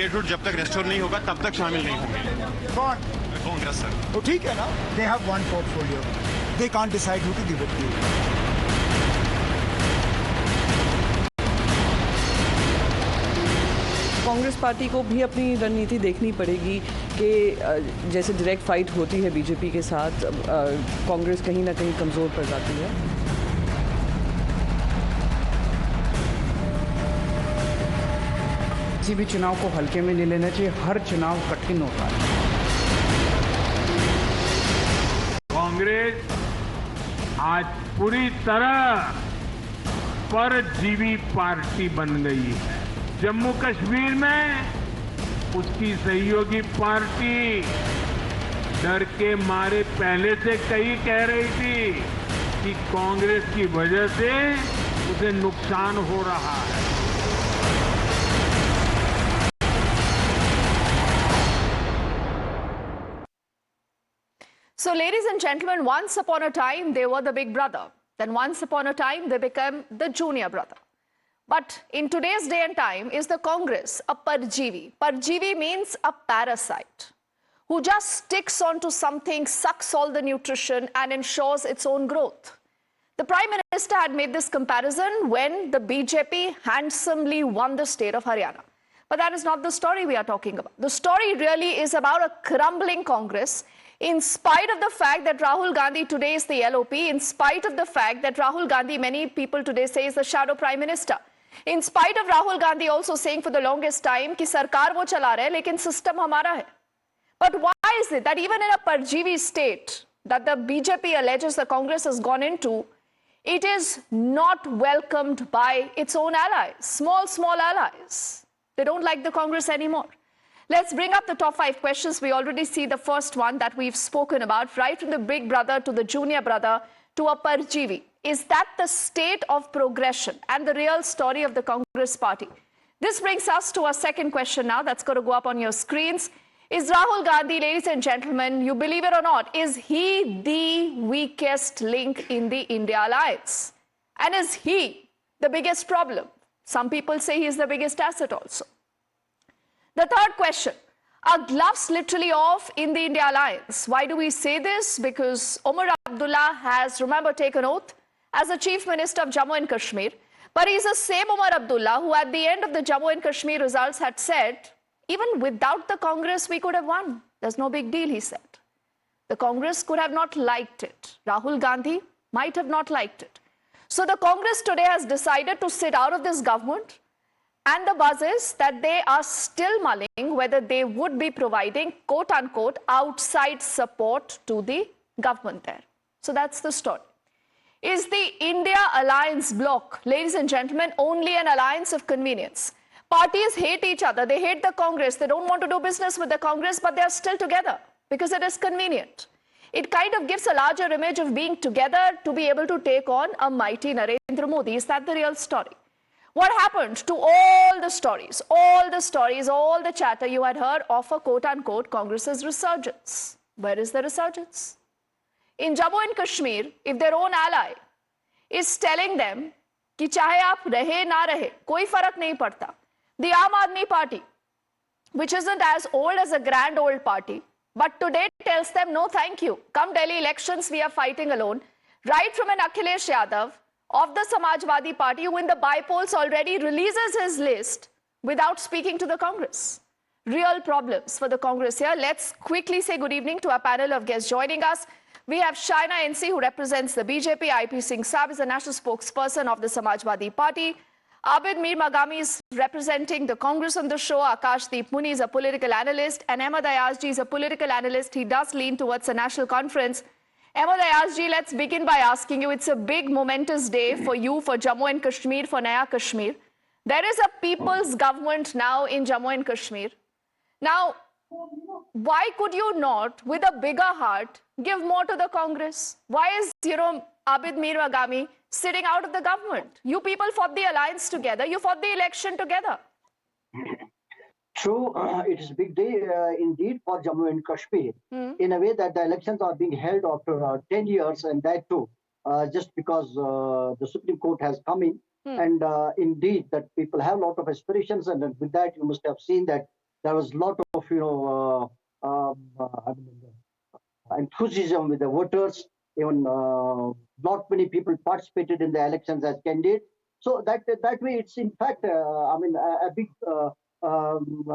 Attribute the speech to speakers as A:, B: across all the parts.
A: Statehood जब तक restore नहीं होगा तब तक शामिल नहीं होंगे।
B: कौन?
A: कांग्रेस सर।
B: तो ठीक है ना, they have one portfolio, they can't decide who to give it to.
C: Congress party को भी अपनी रणनीति देखनी पड़ेगी कि जैसे डायरेक्ट फाइट होती है बीजेपी के साथ, कांग्रेस कहीं ना कहीं कमज़ोर पड़ जाती है।
D: किसी भी चुनाव को हल्के में नहीं लेना चाहिए, हर चुनाव कठिन होता है।
E: कांग्रेस आज पूरी तरह परजीवी पार्टी बन गई है। जम्मू कश्मीर में उसकी सहयोगी पार्टी डर के मारे पहले से कई कह रही थी कि कांग्रेस की वजह से उसे नुकसान हो रहा है।
F: So, ladies and gentlemen, once upon a time, they were the big brother. Then once upon a time, they became the junior brother. But in today's day and time, is the Congress a Parjeevi? Parjeevi means a parasite who just sticks onto something, sucks all the nutrition and ensures its own growth. The Prime Minister had made this comparison when the BJP handsomely won the state of Haryana. But that is not the story we are talking about. The story really is about a crumbling Congress, in spite of the fact that Rahul Gandhi today is the LOP, in spite of the fact that Rahul Gandhi, many people today say, is the shadow Prime Minister. In spite of Rahul Gandhi also saying for the longest time कि सरकार वो चला रहे हैं लेकिन system हमारा है. But why is it that even in a Parjeevi state that the BJP alleges the Congress has gone into, it is not welcomed by its own allies, small allies. They don't like the Congress anymore. Let's bring up the top 5 questions. We already see the first one that we've spoken about, right from the big brother to the junior brother to a Parjeevi. Is that the state of progression and the real story of the Congress party? This brings us to our second question now. That's going to go up on your screens. Is Rahul Gandhi, ladies and gentlemen, you believe it or not, is he the weakest link in the India alliance? And is he the biggest problem? Some people say he's the biggest asset also. The third question, are gloves literally off in the India alliance? Why do we say this? Because Omar Abdullah has, remember, taken oath as the Chief Minister of Jammu and Kashmir. But he's the same Omar Abdullah who at the end of the Jammu and Kashmir results had said, even without the Congress, we could have won. There's no big deal, he said. The Congress could have not liked it. Rahul Gandhi might have not liked it. So the Congress today has decided to sit out of this government. And the buzz is that they are still mulling whether they would be providing, quote-unquote, outside support to the government there. So that's the story. Is the India alliance bloc, ladies and gentlemen, only an alliance of convenience? Parties hate each other. They hate the Congress. They don't want to do business with the Congress, but they are still together because it is convenient. It kind of gives a larger image of being together to be able to take on a mighty Narendra Modi. Is that the real story? What happened to all the stories, all the chatter you had heard of a quote-unquote Congress's resurgence? Where is the resurgence? In Jammu and Kashmir, if their own ally is telling them कि चाहे आप रहे ना रहे, कोई फर्क नहीं पड़ता. The Aam Aadmi Party, which isn't as old as a grand old party, but today tells them no thank you. Come Delhi elections, we are fighting alone. Right from an Akhilesh Yadav of the Samajwadi Party, who in the by-polls already releases his list without speaking to the Congress. Real problems for the Congress here. Let's quickly say good evening to our panel of guests joining us. We have Shaina NC, who represents the BJP. IP Singh Saab is the national spokesperson of the Samajwadi Party. Abid Mir Magami is representing the Congress on the show. Akashdeep Muni is a political analyst. And Ahmed Ayazji is a political analyst. He does lean towards a national conference. Ahmed Ayazji, let's begin by asking you, it's a big momentous day for you, for Jammu and Kashmir, for Naya Kashmir. There is a people's government now in Jammu and Kashmir. Now, why could you not, with a bigger heart, give more to the Congress? Why is, Abid Mir Magami sitting out of the government? You people fought the alliance together. You fought the election together.
G: True, it is a big day indeed for Jammu and Kashmir, in a way that the elections are being held after 10 years, and that too, just because the Supreme Court has come in. And indeed, that people have a lot of aspirations, and with that, you must have seen that there was a lot of I mean, enthusiasm with the voters. Even not many people participated in the elections as candidates. So that way, it's in fact, I mean, a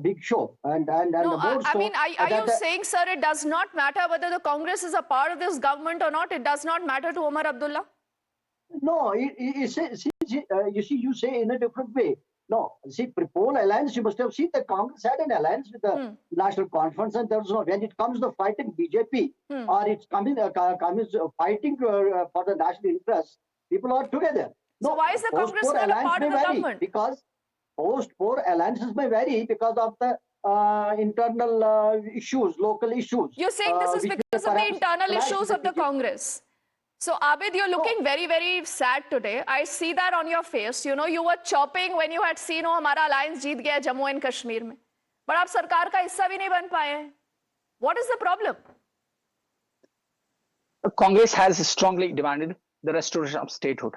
G: big show, and
F: No,
G: more
F: I
G: so
F: mean, are you saying, sir, it does not matter whether the Congress is a part of this government or not? It does not matter to Omar Abdullah?
G: No, you see, you say in a different way. No, see, poll alliance, you must have seen that Congress had an alliance with the National Conference, and there was no, when it comes to fighting BJP, or it's fighting for the national interest, people are together.
F: So why is the Congress not a part of the government?
G: Because post-poll alliances may vary because of the internal issues, local issues.
F: You're saying this is because of the internal issues of the Congress. So, Abid, you're looking very, very sad today. I see that on your face. You know, you were chopping when you had seen, oh, हमारा alliance जीत गया Jammu and Kashmir में. But आप सरकार का हिस्सा भी नहीं बन पाए हैं. What is the problem?
H: Congress has strongly demanded the restoration of statehood.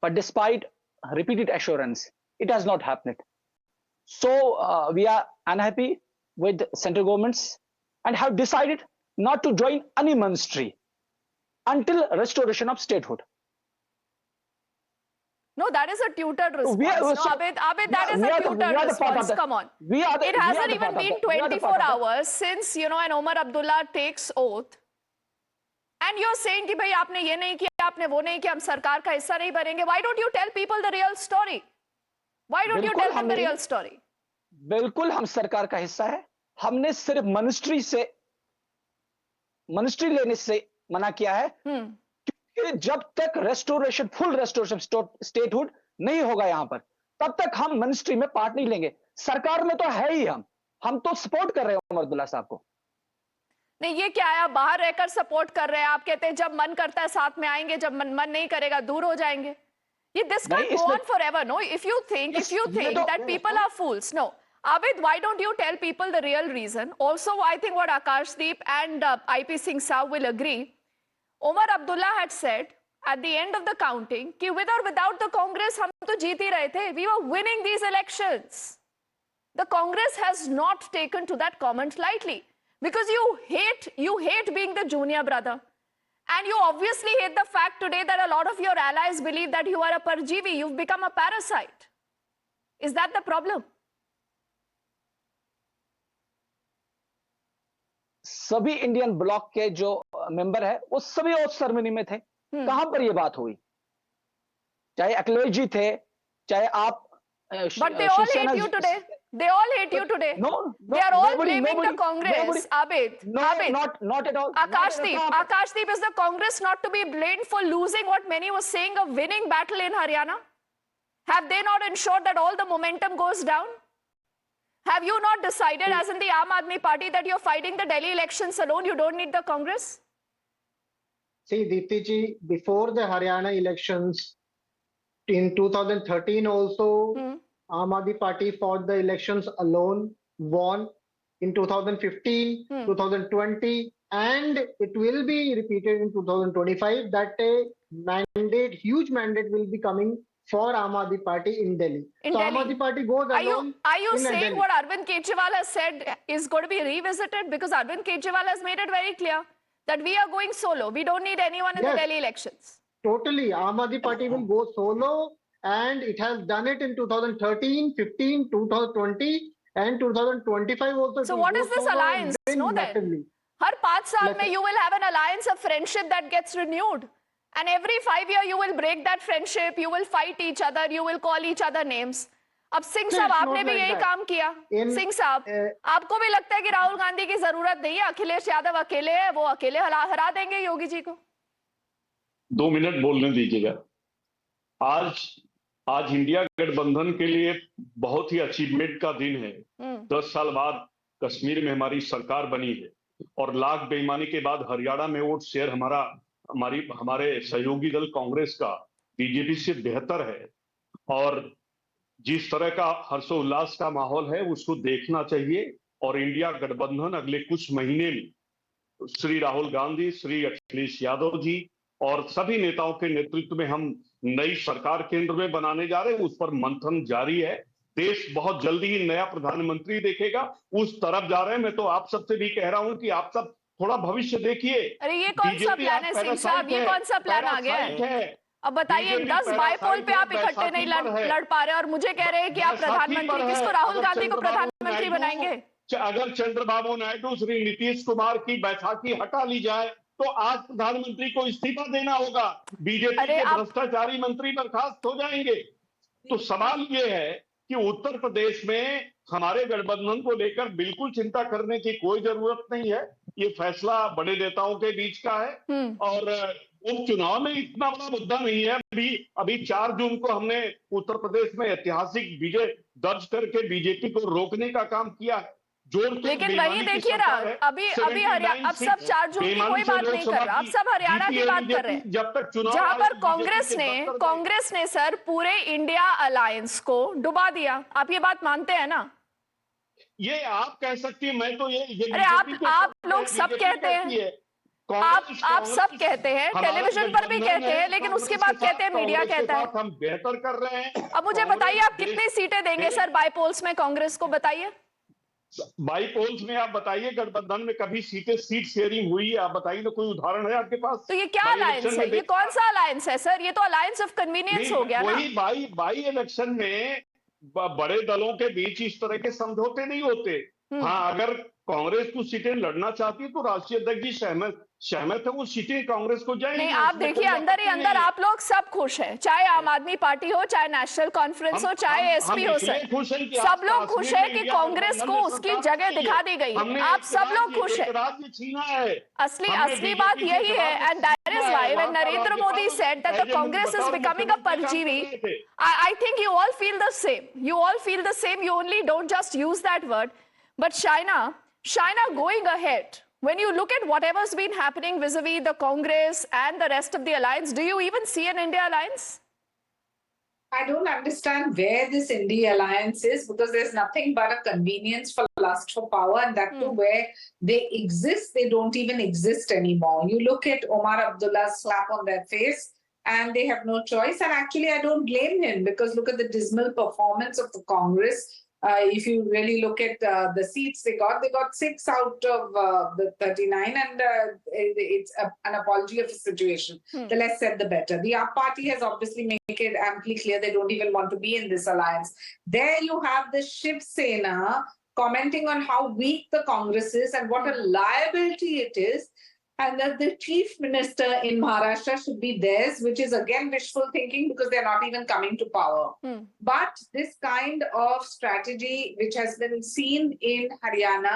H: But despite repeated assurance, it has not happened. So we are unhappy with central governments and have decided not to join any ministry until restoration of statehood.
F: No, that is a tutored response. Abid, that is a tutored response. Come on. It hasn't even been 24 hours since, you know, and Omar Abdullah takes oath. And you're saying कि भाई आपने ये नहीं किया, आपने वो नहीं किया, हम सरकार का हिस्सा नहीं बनेंगे. Why don't you tell people the real story? Why don't you tell them the real story?
H: बिल्कुल हम सरकार का हिस्सा है. हमने सिर्फ मिनिस्ट्री लेने से मना किया है क्योंकि जब तक रेस्टोरेशन फुल रेस्टोरेशन स्टेटहुड नहीं होगा यहां पर तब तक हम मिनिस्ट्री में पार्ट नहीं लेंगे. सरकार में तो है ही हम तो सपोर्ट कर रहे हैं उमर अब्दुल्ला साहब को.
F: नहीं, ये क्या है, आप बाहर रहकर सपोर्ट कर रहे हैं. आप कहते हैं जब मन करता है साथ में आएंगे, जब मन नहीं करेगा दूर हो जाएंगे. ये this can't go on forever. No, if you think that people are fools, no. Abid, why don't you tell people the real reason? Also, I think what Akashdeep and IP Singh Saab will agree. Omar Abdullah had said at the end of the counting कि with or without the Congress हम तो जीत ही रहे थे. We were winning these elections. The Congress has not taken to that comment lightly because you hate being the junior brother. And you obviously hate the fact today that a lot of your allies believe that you are a Parjeevi. You've become a parasite. Is that the problem?
H: सभी Indian block के जो member है वो सभी उस ceremony में थे. कहां पर ये बात हुई? चाहे अखिलेश जी थे, चाहे आप.
F: But they all hate you today. They all hate you today.
H: No,
F: they are all blaming the Congress. Abid,
H: not at all.
F: Akashdeep, is the Congress not to be blamed for losing what many was saying a winning battle in Haryana? Have they not ensured that all the momentum goes down? Have you not decided, as in the Aam Aadmi Party, that you're fighting the Delhi elections alone? You don't need the Congress?
I: See, Deepti ji, before the Haryana elections, in 2013 also, Aam Aadmi Party fought the elections alone, won in 2015, 2020, and it will be repeated in 2025 that a huge mandate will be coming for Aam Aadmi Party in Delhi. Aam Aadmi Party goes alone.
F: Are you saying what Arvind Kejriwal has said is going to be revisited? Because Arvind Kejriwal has made it very clear that we are going solo. We don't need anyone in the Delhi elections.
I: Totally. Aam Aadmi Party will go solo, and it has done it in 2013, 15, 2020, and 2025 also.
F: So what is this alliance? No, then. Har 5 saal mein you will have an alliance of friendship that gets renewed. And every 5 years you will break that friendship, you will fight each other, you will call each other names. अब सिंह साहब आपने भी यही काम किया. सिंह साहब, आपको भी लगता है कि राहुल गांधी की जरूरत नहीं है, अखिलेश यादव अकेले है, वो अकेले हरा देंगे योगी जी को?
J: 2 मिनट बोलने दीजिएगा. आज इंडिया गठबंधन के लिए बहुत ही अचीवमेंट का दिन है. 10 साल बाद कश्मीर में हमारी सरकार बनी है और लाख बेईमानी के बाद हरियाणा में वोट शेयर हमारे सहयोगी दल कांग्रेस का बीजेपी से बेहतर है. और जिस तरह का हर्षोल्लास का माहौल है उसको देखना चाहिए. और इंडिया गठबंधन अगले कुछ महीने में श्री राहुल गांधी, श्री अखिलेश यादव जी और सभी नेताओं के नेतृत्व में हम नई सरकार केंद्र में बनाने जा रहे हैं. उस पर मंथन जारी है देश बहुत जल्दी ही नया प्रधानमंत्री देखेगा, उस तरफ जा रहे हैं। मैं तो आप सबसे भी कह रहा हूं कि आप सब थोड़ा भविष्य देखिए।
F: अरे ये कौन सा प्लान है सिंह साहब, ये कौन सा प्लान आ गया है? अब बताइए, 10 बाईपोल पे आप इकट्ठे नहीं लड़ पा रहे और मुझे कह रहे हैं कि आप प्रधानमंत्री, किसको, राहुल गांधी को प्रधानमंत्री बनाएंगे?
J: अगर चंद्रबाबू नायडू, श्री नीतीश कुमार की बैसाखी हटा ली जाए तो आज प्रधानमंत्री को इस्तीफा देना होगा, बीजेपी के भ्रष्टाचारी मंत्री बर्खास्त हो जाएंगे। तो सवाल ये है कि उत्तर प्रदेश में हमारे गठबंधन को लेकर बिल्कुल चिंता करने की कोई जरूरत नहीं है। ये फैसला बड़े नेताओं के बीच का है और उपचुनाव में इतना बड़ा मुद्दा नहीं है। अभी 4 जून को हमने उत्तर प्रदेश में ऐतिहासिक विजय दर्ज करके बीजेपी को रोकने का काम किया है।
F: लेकिन वही देखिए ना, अभी हरियाणा, अब सब 4 जून की कोई बात नहीं कर रहा, अब सब हरियाणा की बात कर रहे हैं,
J: जब तक चुनाव,
F: जहां पर कांग्रेस ने सर पूरे इंडिया अलायंस को डुबा दिया। आप ये बात मानते हैं ना?
J: ये आप कह सकती हैं, मैं तो ये
F: अरे आप लोग सब कहते हैं, आप सब कहते हैं, टेलीविजन पर भी कहते हैं, लेकिन उसके बाद कहते हैं मीडिया कहता है।
J: हम बेहतर कर रहे हैं।
F: अब मुझे बताइए, आप कितनी सीटें देंगे सर बाईपोल्स में कांग्रेस को? बताइए
J: बाईपोल्स में, आप बताइए गठबंधन में कभी सीट शेयरिंग हुई है? आप बताइए, तो कोई उदाहरण है आपके पास?
F: तो ये क्या अलायंस है? ये कौन सा अलायंस है सर? ये तो अलायंस ऑफ कन्वीनियंस हो गया ना।
J: वही बाई इलेक्शन में बड़े दलों के बीच इस तरह के समझौते नहीं होते। हाँ, अगर कांग्रेस कुछ सीटें लड़ना चाहती है तो राष्ट्रीय अध्यक्ष जी सहमत है, वो सीटें कांग्रेस को जाएंगी।
F: नहीं, आप देखिए, अंदर ही अंदर आप लोग सब खुश हैं, चाहे आम आदमी पार्टी हो, चाहे नेशनल कॉन्फ्रेंस हो, चाहे एसपी हो, सर सब लोग खुश है कि कांग्रेस को उसकी जगह दिखा दी गई है। आप सब लोग खुश है। असली बात यही है, and that is why when Narendra Modi said that the Congress is becoming a परजीवी, I think you all feel the same, you only don't just use that word. But China going ahead, when you look at whatever's been happening vis-a-vis the Congress and the rest of the alliance, do you even see an India alliance?
K: I don't understand where this India alliance is, because there's nothing but a convenience for lust for power, and that too where they exist, they don't even exist anymore. You look at Omar Abdullah's slap on their face, and they have no choice. And actually, I don't blame him, because look at the dismal performance of the Congress. If you really look at the seats they got 6 out of the 39, and it's an apology of a situation. The less said, the better. The UP party has obviously made it amply clear they don't even want to be in this alliance. There you have the Shiv Sena commenting on how weak the Congress is and what a liability it is, and that the chief minister in Maharashtra should be theirs, which is again wishful thinking, because they're not even coming to power. But this kind of strategy which has been seen in Haryana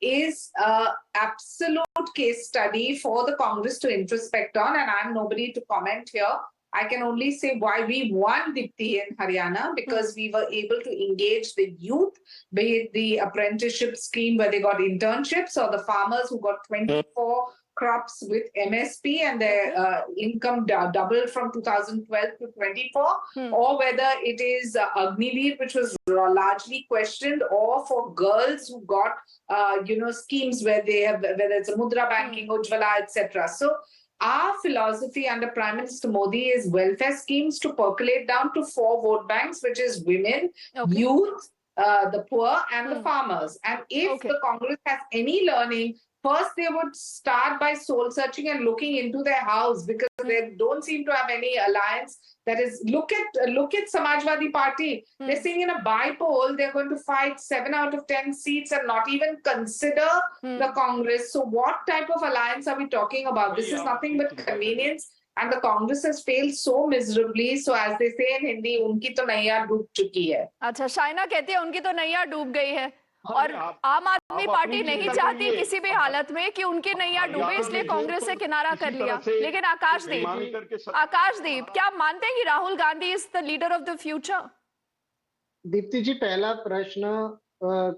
K: is an absolute case study for the Congress to introspect on, and I'm nobody to comment here. I can only say why we won Dipti in Haryana, because we were able to engage the youth, be it the apprenticeship scheme where they got internships, or the farmers who got 24 crops with MSP and their income doubled from 2012 to 24, or whether it is Agniveer, which was largely questioned, or for girls who got schemes where they have, whether it's a Mudra banking, Ujjwala, etc. So our philosophy under Prime Minister Modi is welfare schemes to percolate down to 4 vote banks, which is women, youth, the poor, and the farmers. And if the Congress has any learning, first they would start by soul searching and looking into their house, because they don't seem to have any alliance. That is, look at Samajwadi Party. They're saying in a by-poll they're going to fight 7 out of 10 seats and not even consider the Congress. So what type of alliance are we talking about? This is nothing but convenience, and the Congress has failed so miserably. So as they say in Hindi, unki to naiya डूब चुकी है.
F: अच्छा, शाइना कहती है उनकी तो नैया डूब गई है, और आम आदमी पार्टी नहीं चाहती किसी भी हालत में कि उनकी नैया डूबे, इसलिए कांग्रेस से किनारा कर लिया। लेकिन आकाशदीप, क्या आप मानते हैं कि Rahul Gandhi is the leader of the future?
I: Deepti ji, पहला प्रश्न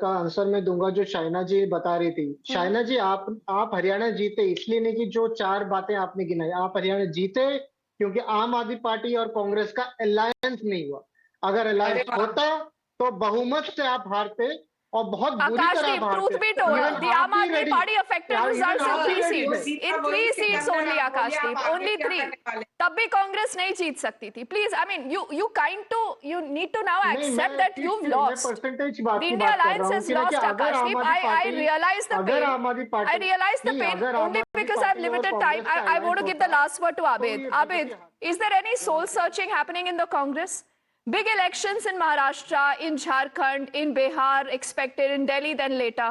I: का आंसर मैं दूंगा जो शाइना जी बता रही थी। शाइना जी, आप हरियाणा जीते इसलिए नहीं कि जो 4 बातें आपने गिनाई, आप हरियाणा जीते क्योंकि आम आदमी पार्टी और कांग्रेस का अलायंस नहीं हुआ। अगर अलायंस होता तो बहुमत से आप हारते, और बहुत बुरी तरह
F: Akashdeep,
I: हारते
F: truth be
I: हैं।
F: told,
I: Even
F: the
I: आप
F: Aam
I: भी
F: Aadmi
I: ready-
F: Party affected
I: Yeah, even
F: results in
I: आप भी
F: 3
I: ready
F: seats.
I: है।
F: In 3 seats only, Akashdeep. Only 3. तब भी कांग्रेस नहीं जीत सकती थी. Please, I mean, you need to now
I: नहीं,
F: accept
I: मैं
F: that
I: किस
F: you've
I: चीज़- मैं
F: lost.
I: परसेंटेज बात
F: The
I: की
F: India
I: बात कर
F: Alliance
I: रहा हूँ
F: has
I: कि
F: lost,
I: अगर आम
F: Akashdeep.
I: आदमी
F: I
I: पार्टी
F: realize the
I: अगर
F: pain.
I: आम आदमी पार्टी
F: I realize the
I: नहीं,
F: pain
I: अगर आम
F: only
I: आदमी
F: because I have
I: पार्टी और
F: limited
I: कांग्रेस
F: time.
I: का
F: I want to give the
I: alliance
F: last word to Abid.
I: ये
F: Abid, is there any soul searching happening in the Congress? Big elections in Maharashtra, in Jharkhand, in Bihar expected, in Delhi then later.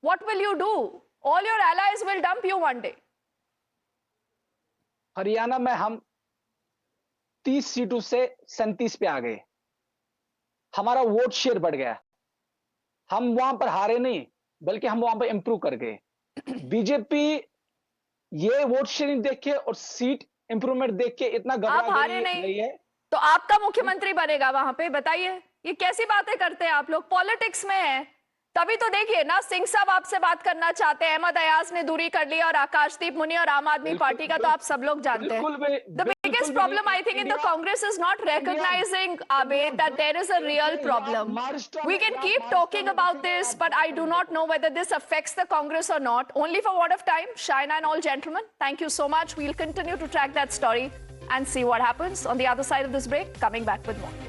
F: What will you do? All your allies will dump you one day.
H: Haryana में हम 30 सीटों से 37 पे आ गए। हमारा vote share बढ़ गया। हम वहां पर हारे नहीं, बल्कि हम वहां पर इंप्रूव कर गए। बीजेपी ये वोट शेयरिंग देख के और सीट इंप्रूवमेंट देख के इतना
F: आप
H: घबरा
F: हारे नहीं
H: गई है।
F: तो आपका मुख्यमंत्री बनेगा वहां पे, बताइए ये कैसी बातें करते हैं आप लोग? पॉलिटिक्स में है तभी तो देखिए ना, सिंह साहब आपसे बात करना चाहते हैं, अहमद अयाज ने दूरी कर ली और आकाशदीप मुनि और आम आदमी पार्टी का तो आप सब लोग जानते हैं। The biggest problem I think in the Congress is not recognizing, Abid, that there is a real problem. We can keep talking about this, but I do not know whether this affects the Congress or not. Only for what of time? Shaina and all gentlemen, thank you so much. We'll continue to track that story and see what happens on the other side of this break. Coming back with more.